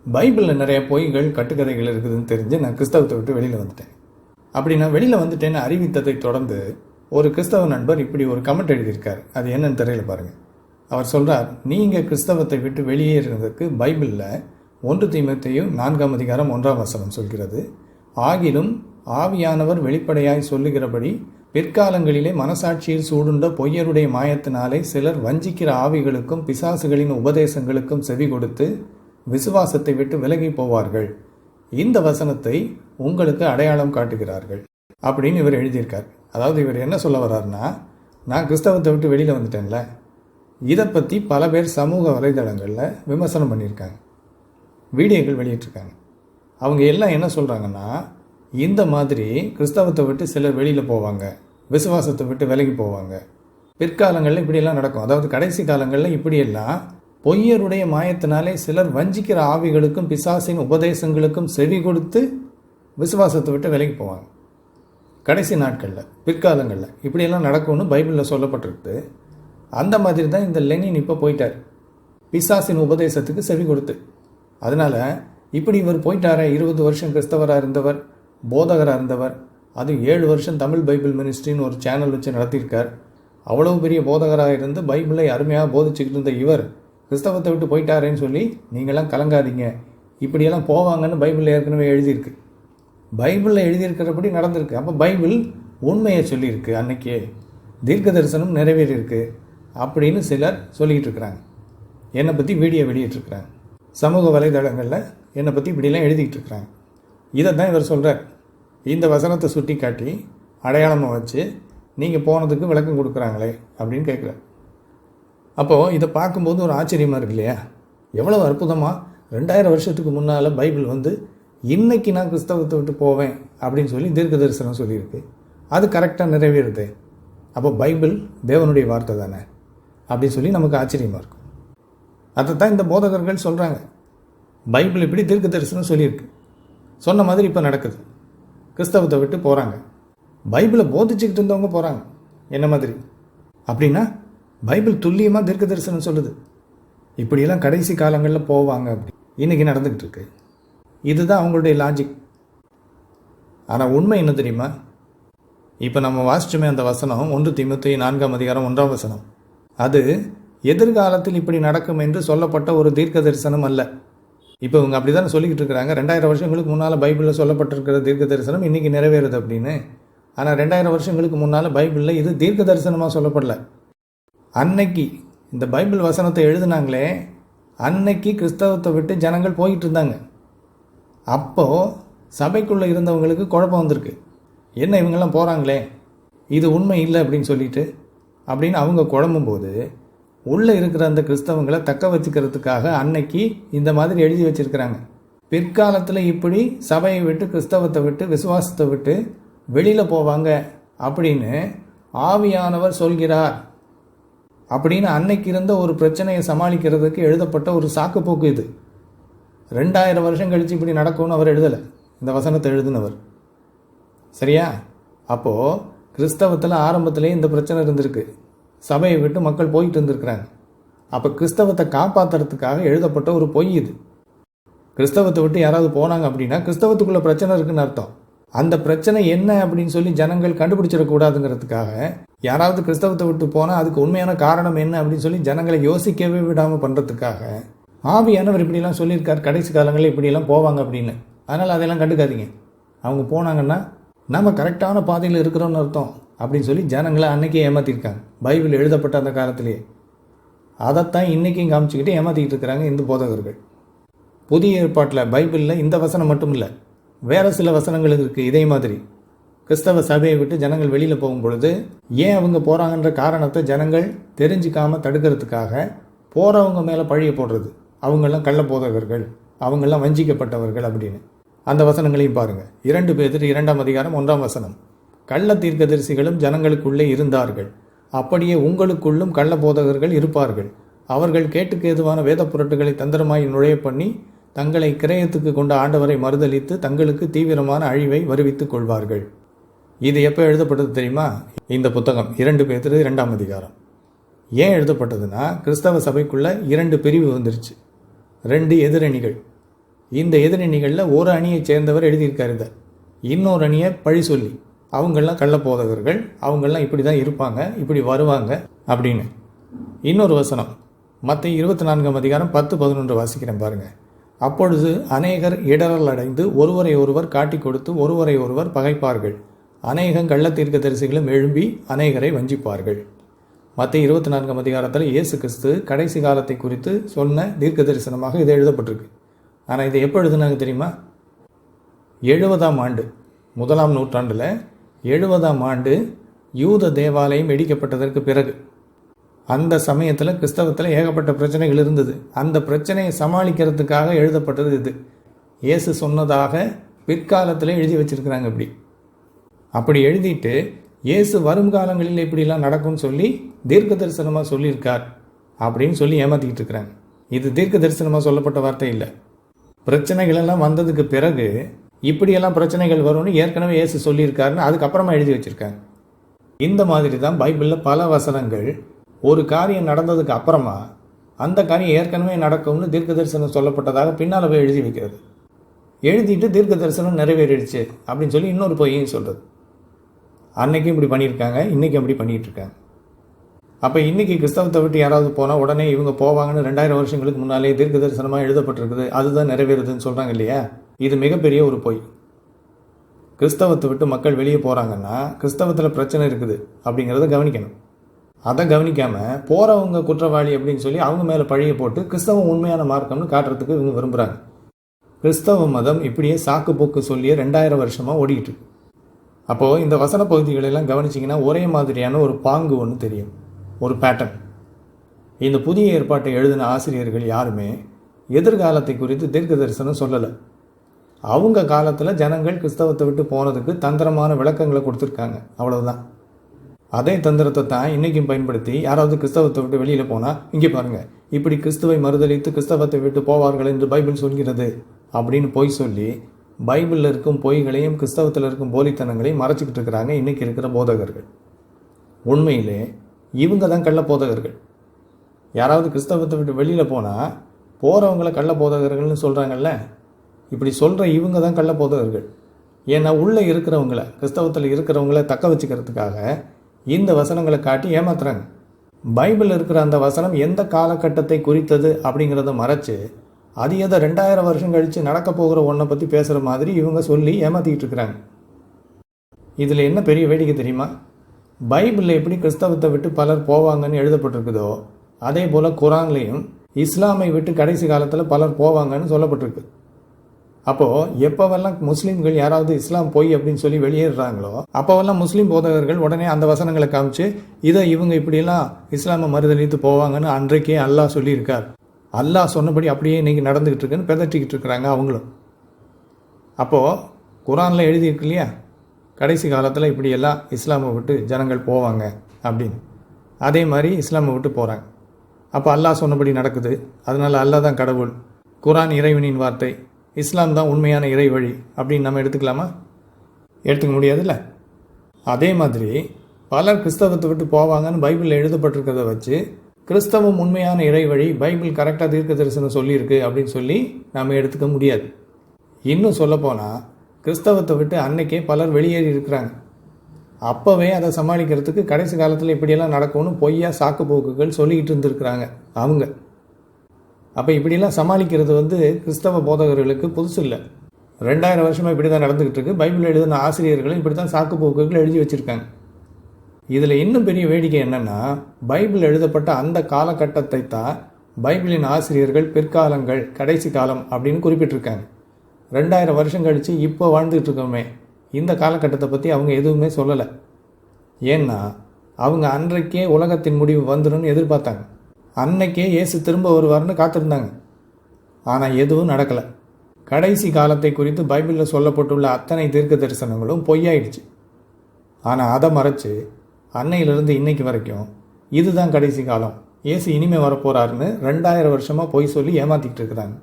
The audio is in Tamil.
பைபிளில் நிறைய பொய்கள் கட்டுக்கதைகள் இருக்குதுன்னு தெரிஞ்சு நான் கிறிஸ்தவத்தை விட்டு வெளியில் வந்துட்டேன். அப்படி நான் வெளியில் வந்துட்டேன்னு அறிவித்ததை தொடர்ந்து ஒரு கிறிஸ்தவ நண்பர் இப்படி ஒரு கமெண்ட் எழுதியிருக்கார். அது என்னன்னு தெரியல பாருங்கள். அவர் சொல்கிறார், நீங்கள் கிறிஸ்தவத்தை விட்டு வெளியேறுவதற்கு பைபிளில் 1 தீமோத்தேயு 4:1 சொல்கிறது, ஆகிலும் ஆவியானவர் வெளிப்படையாய் சொல்லுகிறபடி பிற்காலங்களிலே மனசாட்சியில் சூடுண்ட பொய்யருடைய மாயத்தினாலே சிலர் வஞ்சிக்கிற ஆவிகளுக்கும் பிசாசுகளின் உபதேசங்களுக்கும் செவி கொடுத்து விசுவாசத்தை விட்டு விலகி போவார்கள். இந்த வசனத்தை உங்களுக்கு அடையாளம் காட்டுகிறார்கள் அப்படின்னு இவர் எழுதியிருக்கார். அதாவது இவர் என்ன சொல்ல வர்றாருன்னா, நான் கிறிஸ்தவத்தை விட்டு வெளியில் வந்துட்டேன்ல, இதை பற்றி பல பேர் சமூக வலைதளங்களில் விமர்சனம் பண்ணியிருக்காங்க, வீடியோக்கள் வெளியிட்டிருக்காங்க. அவங்க எல்லாம் என்ன சொல்கிறாங்கன்னா, இந்த மாதிரி கிறிஸ்தவத்தை விட்டு சிலர் வெளியில் போவாங்க, விசுவாசத்தை விட்டு விலகி போவாங்க, பிற்காலங்களில் இப்படியெல்லாம் நடக்கும். அதாவது கடைசி காலங்களில் இப்படியெல்லாம் பொய்யருடைய மாயத்தினாலே சிலர் வஞ்சிக்கிற ஆவிகளுக்கும் பிசாசின் உபதேசங்களுக்கும் செவி கொடுத்து விசுவாசத்தை விட்டு விலகி போவாங்க. கடைசி நாட்களில் பிற்காலங்களில் இப்படியெல்லாம் நடக்கும்னு பைபிளில் சொல்லப்பட்டிருக்கு. அந்த மாதிரி தான் இந்த லெனின் இப்போ போயிட்டார், பிசாசின் உபதேசத்துக்கு செவி கொடுத்து. அதனால் இப்படி இவர் போயிட்டார, 20 வருஷம் கிறிஸ்தவராக இருந்தவர், போதகராக இருந்தவர், அது 7 வருஷம் தமிழ் பைபிள் மினிஸ்ட்ரின்னு ஒரு சேனல் வச்சு நடத்தியிருக்கார். அவ்வளோ பெரிய போதகராக இருந்து பைபிளை அருமையாக போதிச்சுக்கிட்டு இருந்த இவர் கிறிஸ்தவத்தை விட்டு போயிட்டாரேன்னு சொல்லி நீங்களாம் கலங்காதீங்க, இப்படியெல்லாம் போவாங்கன்னு பைபிளில் ஏற்கனவே எழுதியிருக்கு, பைபிளில் எழுதியிருக்கிறபடி நடந்திருக்கு. அப்போ பைபிள் உண்மையை சொல்லியிருக்கு, அன்னைக்கே தீர்க்க தரிசனம் நிறைவேறியிருக்கு அப்படின்னு சிலர் சொல்லிக்கிட்டு இருக்கிறாங்க. என்னை பற்றி வீடியோ வெளியிட்டிருக்கிறாங்க, சமூக வலைதளங்களில் என்னை பற்றி இப்படிலாம் எழுதிக்கிட்டு இருக்கிறாங்க. இதை தான் இவர் சொல்கிறார். இந்த வசனத்தை சுட்டி காட்டி அடையாளமாக வச்சு நீங்கள் போனதுக்கு விளக்கம் கொடுக்குறாங்களே அப்படின்னு கேட்குறார். அப்போது இதை பார்க்கும்போது ஒரு ஆச்சரியமாக இருக்கு இல்லையா? எவ்வளோ அற்புதமாக 2000 வருஷத்துக்கு முன்னால் பைபிள் வந்து இன்றைக்கி நான் கிறிஸ்தவத்தை விட்டு போவேன் அப்படின்னு சொல்லி தீர்க்க தரிசனம் சொல்லியிருக்கு. அது கரெக்டாக நிறைவேறுது. அப்போ பைபிள் தேவனுடைய வார்த்தை தானே அப்படின்னு சொல்லி நமக்கு ஆச்சரியமாக இருக்கும். அதைத்தான் இந்த போதகர்கள் சொல்கிறாங்க. பைபிள் இப்படி தீர்க்க தரிசனம் சொல்லியிருக்கு, சொன்ன மாதிரி இப்போ நடக்குது. கிறிஸ்தவத்தை விட்டு போகிறாங்க, பைபிளை போதிச்சுக்கிட்டு இருந்தவங்க போகிறாங்க என்ன மாதிரி. அப்படின்னா பைபிள் துல்லியமாக தீர்க்க தரிசனம் சொல்லுது, இப்படியெல்லாம் கடைசி காலங்களில் போவாங்க. அப்படி இன்றைக்கி நடந்துக்கிட்டு இருக்கு. இதுதான் அவங்களுடைய லாஜிக். ஆனால் உண்மை என்ன தெரியுமா? இப்போ நம்ம வாசிச்சோமே அந்த வசனம் 1 தீமோத்தேயு 4:1 அது எதிர்காலத்தில் இப்படி நடக்கும் என்று சொல்லப்பட்ட ஒரு தீர்க்க தரிசனம் அல்ல. இப்போ இவங்க அப்படி தானே சொல்லிக்கிட்டு இருக்கிறாங்க, 2000 வருஷங்களுக்கு முன்னால் பைபிளில் சொல்லப்பட்டிருக்கிற தீர்க்க தரிசனம் இன்றைக்கி நிறைவேறுது அப்படின்னு. ஆனால் 2000 வருஷங்களுக்கு முன்னால் பைபிளில் இது தீர்க்க தரிசனமாக சொல்லப்படல. அன்னைக்கு இந்த பைபிள் வசனத்தை எழுதுனாங்களே, அன்னைக்கு கிறிஸ்தவத்தை விட்டு ஜனங்கள் போயிட்டு இருந்தாங்க. அப்போது சபைக்குள்ளே இருந்தவங்களுக்கு குழப்பம் வந்திருக்கு, என்ன இவங்கெல்லாம் போகிறாங்களே, இது உண்மை இல்லை அப்படின்னு சொல்லிட்டு அப்படின்னு அவங்க குழம்பும்போது உள்ளே இருக்கிற அந்த கிறிஸ்தவங்களை தக்க வச்சுக்கிறதுக்காக அன்னைக்கு இந்த மாதிரி எழுதி வச்சுருக்கிறாங்க. பிற்காலத்தில் இப்படி சபையை விட்டு கிறிஸ்தவத்தை விட்டு விசுவாசத்தை விட்டு வெளியில் போவாங்க அப்படின்னு ஆவியானவர் சொல்கிறார் அப்படின்னு அன்னைக்கு இருந்த ஒரு பிரச்சனையை சமாளிக்கிறதுக்கு எழுதப்பட்ட ஒரு சாக்குப்போக்கு இது. 2000 வருஷம் கழித்து இப்படி நடக்கும்னு அவர் எழுதலை, இந்த வசனத்தை எழுதினவர். சரியா? அப்போது கிறிஸ்தவத்தில் ஆரம்பத்திலே இந்த பிரச்சனை இருந்திருக்கு, சபையை விட்டு மக்கள் போயிட்டு இருந்திருக்கிறாங்க. அப்போ கிறிஸ்தவத்தை காப்பாற்றுறதுக்காக எழுதப்பட்ட ஒரு பொய் இது. கிறிஸ்தவத்தை விட்டு யாராவது போனாங்க அப்படின்னா கிறிஸ்தவத்துக்குள்ளே பிரச்சனை இருக்குன்னு அர்த்தம். அந்த பிரச்சனை என்ன அப்படின்னு சொல்லி ஜனங்கள் கண்டுபிடிச்சிடக்கூடாதுங்கிறதுக்காக யாராவது கிறிஸ்தவத்தை விட்டு போனால் அதுக்கு உண்மையான காரணம் என்ன அப்படின்னு சொல்லி ஜனங்களை யோசிக்கவே விடாமல் பண்ணுறதுக்காக ஆவியானவர் இப்படிலாம் சொல்லியிருக்கார், கடைசி காலங்களில் இப்படியெல்லாம் போவாங்க அப்படின்னு. அதனால் அதெல்லாம் கண்டுக்காதீங்க, அவங்க போனாங்கன்னா நம்ம கரெக்டான பாதையில் இருக்கிறோன்னு அர்த்தம் அப்படின்னு சொல்லி ஜனங்களை அன்னைக்கே ஏமாற்றிருக்காங்க. பைபிள் எழுதப்பட்ட அந்த காலத்திலேயே அதைத்தான் இன்றைக்கும் காமிச்சிக்கிட்டு ஏமாற்றிக்கிட்டு இருக்கிறாங்க இந்த போதகர்கள். புதிய ஏற்பாட்டில் பைபிளில் இந்த வசனம் மட்டும் இல்லை, வேறு சில வசனங்கள் இருக்குது இதே மாதிரி. கிறிஸ்தவ சபையை விட்டு ஜனங்கள் வெளியில் போகும் பொழுது ஏன் அவங்க போகிறாங்கன்ற காரணத்தை ஜனங்கள் தெரிஞ்சிக்காமல் தடுக்கிறதுக்காக போகிறவங்க மேலே பழிய போடுறது, அவங்கெல்லாம் கள்ள போதகர்கள், அவங்கெல்லாம் வஞ்சிக்கப்பட்டவர்கள் அப்படின்னு. அந்த வசனங்களையும் பாருங்கள். 2 பேதுரு 2:1 கள்ள தீர்க்கதரிசிகளும் ஜனங்களுக்குள்ளே இருந்தார்கள், அப்படியே உங்களுக்குள்ளும் கள்ள போதகர்கள் இருப்பார்கள். அவர்கள் கேட்டுக்கு ஏதுவான வேத புரட்டுகளை தந்திரமாய் நுழைய பண்ணி தங்களை கிரயத்துக்கு கொண்ட ஆண்டவரை மறுதலித்து தங்களுக்கு தீவிரமான அழிவை வருவித்துக் கொள்வார்கள். இது எப்போ எழுதப்பட்டது தெரியுமா? இந்த புத்தகம் 2 பேதுரு 2 ஏன் எழுதப்பட்டதுன்னா, கிறிஸ்தவ சபைக்குள்ளே 2 பிரிவு வந்துருச்சு, 2 எதிரணிகள். இந்த எதிரணிகளில் ஒரு அணியைச் சேர்ந்தவர் எழுதியிருக்காரு இதை. இன்னொரு அணியை பழி சொல்லி அவங்கெல்லாம் கள்ளப்போதகர்கள், அவங்கெல்லாம் இப்படி தான் இருப்பாங்க, இப்படி வருவாங்க அப்படின்னு. இன்னொரு வசனம் மத்தேயு 24 அதிகாரம் 10-11 வாசிக்கிறேன் பாருங்க. அப்பொழுது அநேகர் இடறல் அடைந்து ஒருவரை ஒருவர் காட்டி கொடுத்து ஒருவரை ஒருவர் பகைப்பார்கள். அநேகம் கள்ள தீர்க்கதரிசிகளும் எழும்பி அநேகரை வஞ்சிப்பார்கள். மத்தேயு 24 அதிகாரத்தில் இயேசு கிறிஸ்து கடைசி காலத்தை குறித்து சொன்ன தீர்க்க தரிசனமாக இது எழுதப்பட்டிருக்கு. ஆனால் இதை எப்போ எழுதுனாங்க தெரியுமா? 70ஆம் ஆண்டு, 1ஆம் நூற்றாண்டில் 70ஆம் ஆண்டு யூத தேவாலயம் இடிக்கப்பட்டதற்கு பிறகு. அந்த சமயத்தில் கிறிஸ்தவத்தில் ஏகப்பட்ட பிரச்சனைகள் இருந்தது. அந்த பிரச்சனையை சமாளிக்கிறதுக்காக எழுதப்பட்டது இது. இயேசு சொன்னதாக பிற்காலத்தில் எழுதி வச்சிருக்கிறாங்க. அப்படி எழுதிட்டு இயேசு வருங்காலங்களில் இப்படிலாம் நடக்கும்னு சொல்லி தீர்க்க தரிசனமாக சொல்லியிருக்கார் அப்படின்னு சொல்லி ஏமாற்றிக்கிட்டு இருக்கிறாங்க. இது தீர்க்க தரிசனமாக சொல்லப்பட்ட வார்த்தை இல்லை. பிரச்சனைகள் எல்லாம் வந்ததுக்கு பிறகு இப்படியெல்லாம் பிரச்சனைகள் வரும்னு ஏற்கனவே இயேசு சொல்லியிருக்காருன்னு அதுக்கப்புறமா எழுதி வச்சிருக்காங்க. இந்த மாதிரி தான் பைபிளில் பல வசனங்கள் ஒரு காரியம் நடந்ததுக்கு அப்புறமா அந்த காரியம் ஏற்கனவே நடக்கும்னு தீர்க்க தரிசனம் சொல்லப்பட்டதாக பின்னால் போய் எழுதி வைக்கிறது. எழுதிட்டு தீர்க்க தரிசனம் நிறைவேறிடுச்சு அப்படின்னு சொல்லி இன்னொரு பொய்யும் சொல்கிறது. அன்னைக்கும் இப்படி பண்ணியிருக்காங்க, இன்றைக்கி அப்படி பண்ணிகிட்டு இருக்காங்க. அப்போ இன்றைக்கி கிறிஸ்தவத்தை விட்டு யாராவது போனால் உடனே இவங்க போவாங்கன்னு 2000 வருஷங்களுக்கு முன்னாலே தீர்க்க தரிசனமாக எழுதப்பட்டிருக்குது, அதுதான் நிறைவேறுதுன்னு சொல்கிறாங்க இல்லையா? இது மிகப்பெரிய ஒரு பொய். கிறிஸ்தவத்தை விட்டு மக்கள் வெளியே போகிறாங்கன்னா கிறிஸ்தவத்தில் பிரச்சனை இருக்குது அப்படிங்கிறத கவனிக்கணும். அதை கவனிக்காமல் போகிறவங்க குற்றவாளி அப்படின்னு சொல்லி அவங்க மேலே பழியை போட்டு கிறிஸ்தவம் உண்மையான மார்க்கம்னு காட்டுறதுக்கு இவங்க விரும்புகிறாங்க. கிறிஸ்தவ மதம் இப்படியே சாக்கு போக்கு சொல்லியே 2000 வருஷமாக ஓடிக்கிட்டு இருக்கு. அப்போது இந்த வசன பகுதிகளெல்லாம் கவனிச்சிங்கன்னா ஒரே மாதிரியான ஒரு பாங்கு ஒன்று தெரியும், ஒரு பேட்டர்ன். இந்த புதிய ஏற்பாட்டை எழுதின ஆசிரியர்கள் யாருமே எதிர்காலத்தை குறித்து தீர்க்க தரிசனம் சொல்லலை. அவங்க காலத்தில் ஜனங்கள் கிறிஸ்தவத்தை விட்டு போனதுக்கு தந்திரமான விளக்கங்களை கொடுத்துருக்காங்க, அவ்வளவுதான். அதே தந்திரத்தை தான் இன்றைக்கும் பயன்படுத்தி யாராவது கிறிஸ்தவத்தை விட்டு வெளியில் போனால் இங்கே பாருங்கள், இப்படி கிறிஸ்துவை மறுதலித்து கிறிஸ்தவத்தை விட்டு போவார்கள் என்று பைபிள் சொல்கிறது அப்படின்னு பொய் சொல்லி பைபிளில் இருக்கும் பொய்களையும் கிறிஸ்தவத்தில் இருக்கும் போலித்தனங்களையும் மறைச்சிக்கிட்டு இருக்கிறாங்க இன்றைக்கி இருக்கிற போதகர்கள். உண்மையிலே இவங்க தான் கள்ள போதகர்கள். யாராவது கிறிஸ்தவத்தை விட்டு வெளியில் போனால் போகிறவங்கள கள்ள போதகர்கள்னு சொல்கிறாங்கல்ல, இப்படி சொல்கிற இவங்க தான் கள்ள போதகர்கள். ஏன்னா உள்ளே இருக்கிறவங்கள, கிறிஸ்தவத்தில் இருக்கிறவங்கள தக்க வச்சுக்கிறதுக்காக இந்த வசனங்களை காட்டி ஏமாத்துறாங்க. பைபிள் இருக்கிற அந்த வசனம் எந்த காலகட்டத்தை குறித்தது அப்படிங்கிறத மறைச்சு அது எதை 2000 வருஷம் கழித்து நடக்க போகிற ஒன்றை பற்றி பேசுகிற மாதிரி இவங்க சொல்லி ஏமாற்றிக்கிட்டு இருக்கிறாங்க. இதில் என்ன பெரிய வேடிக்கை தெரியுமா? பைபிளில் எப்படி கிறிஸ்தவத்தை விட்டு பலர் போவாங்கன்னு எழுதப்பட்டிருக்குதோ அதே போல் குரான்லேயும் இஸ்லாமை விட்டு கடைசி காலத்தில் பலர் போவாங்கன்னு சொல்லப்பட்டிருக்கு. அப்போது எப்போவெல்லாம் முஸ்லீம்கள் யாராவது இஸ்லாம் போய் அப்படின்னு சொல்லி வெளியேறாங்களோ அப்போவெல்லாம் முஸ்லீம் போதகர்கள் உடனே அந்த வசனங்களை காமிச்சு இதை இவங்க இப்படியெல்லாம் இஸ்லாமை மறுதலித்து போவாங்கன்னு அன்றைக்கே அல்லாஹ் சொல்லியிருக்கார், அல்லாஹ் சொன்னபடி அப்படியே இன்றைக்கி நடந்துக்கிட்டு இருக்குன்னு பெதட்டிக்கிட்டு இருக்கிறாங்க அவங்களும். அப்போது குரானில் எழுதியிருக்கு இல்லையா, கடைசி காலத்தில் இப்படியெல்லாம் இஸ்லாமை விட்டு ஜனங்கள் போவாங்க அப்படின்னு. அதே மாதிரி இஸ்லாமை விட்டு போகிறாங்க. அப்போ அல்லாஹ் சொன்னபடி நடக்குது, அதனால் அல்லாஹ் தான் கடவுள், குரான் இறைவனின் வார்த்தை, இஸ்லாம் தான் உண்மையான இறை வழி அப்படின்னு நம்ம எடுத்துக்கலாமா? எடுத்துக்க முடியாதுல்ல. அதே மாதிரி பலர் கிறிஸ்தவத்தை விட்டு போவாங்கன்னு பைபிளில் எழுதப்பட்டிருக்கிறத வச்சு கிறிஸ்தவம் உண்மையான இறை வழி, பைபிள் கரெக்டாக தீர்க்க தரிசனம் சொல்லியிருக்கு அப்படின்னு சொல்லி நாம் எடுத்துக்க முடியாது. இன்னும் சொல்லப்போனால் கிறிஸ்தவத்தை விட்டு அன்னைக்கே பலர் வெளியேறி இருக்கிறாங்க. அப்போவே அதை சமாளிக்கிறதுக்கு கடைசி காலத்தில் இப்படியெல்லாம் நடக்கும்னு பொய்யா சாக்கு போக்குகள் சொல்லிக்கிட்டு இருந்துருக்குறாங்க அவங்க. அப்போ இப்படியெல்லாம் சமாளிக்கிறது கிறிஸ்தவ போதகர்களுக்கு புதுசு இல்லை. 2000 வருஷமாக இப்படி தான் நடந்துக்கிட்டு இருக்கு. பைபிள் எழுதின ஆசிரியர்களும் இப்படி தான் சாக்கு போக்குகள் எழுதி வச்சுருக்காங்க. இதில் இன்னும் பெரிய வேடிக்கை என்னென்னா, பைபிள் எழுதப்பட்ட அந்த காலகட்டத்தை தான் பைபிளின் ஆசிரியர்கள் பிற்காலங்கள், கடைசி காலம் அப்படின்னு குறிப்பிட்டிருக்காங்க. 2000 வருஷம் கழித்து இப்போ வாழ்ந்துகிட்டு இருக்கோமே, இந்த காலகட்டத்தை பற்றி அவங்க எதுவுமே சொல்லலை. ஏன்னா அவங்க அன்றைக்கே உலகத்தின் முடிவு வந்துடும் எதிர்பார்த்தாங்க. அன்னைக்கே இயேசு திரும்ப வருவார்னு காத்திருந்தாங்க. ஆனால் எதுவும் நடக்கலை. கடைசி காலத்தை குறித்து பைபிளில் சொல்லப்பட்டுள்ள அத்தனை தீர்க்க தரிசனங்களும் பொய்யாயிடுச்சு. ஆனால் அதை மறைச்சு அன்னையிலிருந்து இன்னைக்கு வரைக்கும் இதுதான் கடைசி காலம், இயேசு இனிமேல் வரப்போகிறாருன்னு 2000 வருஷமாக பொய் சொல்லி ஏமாற்றிக்கிட்டு இருக்கிறாங்க.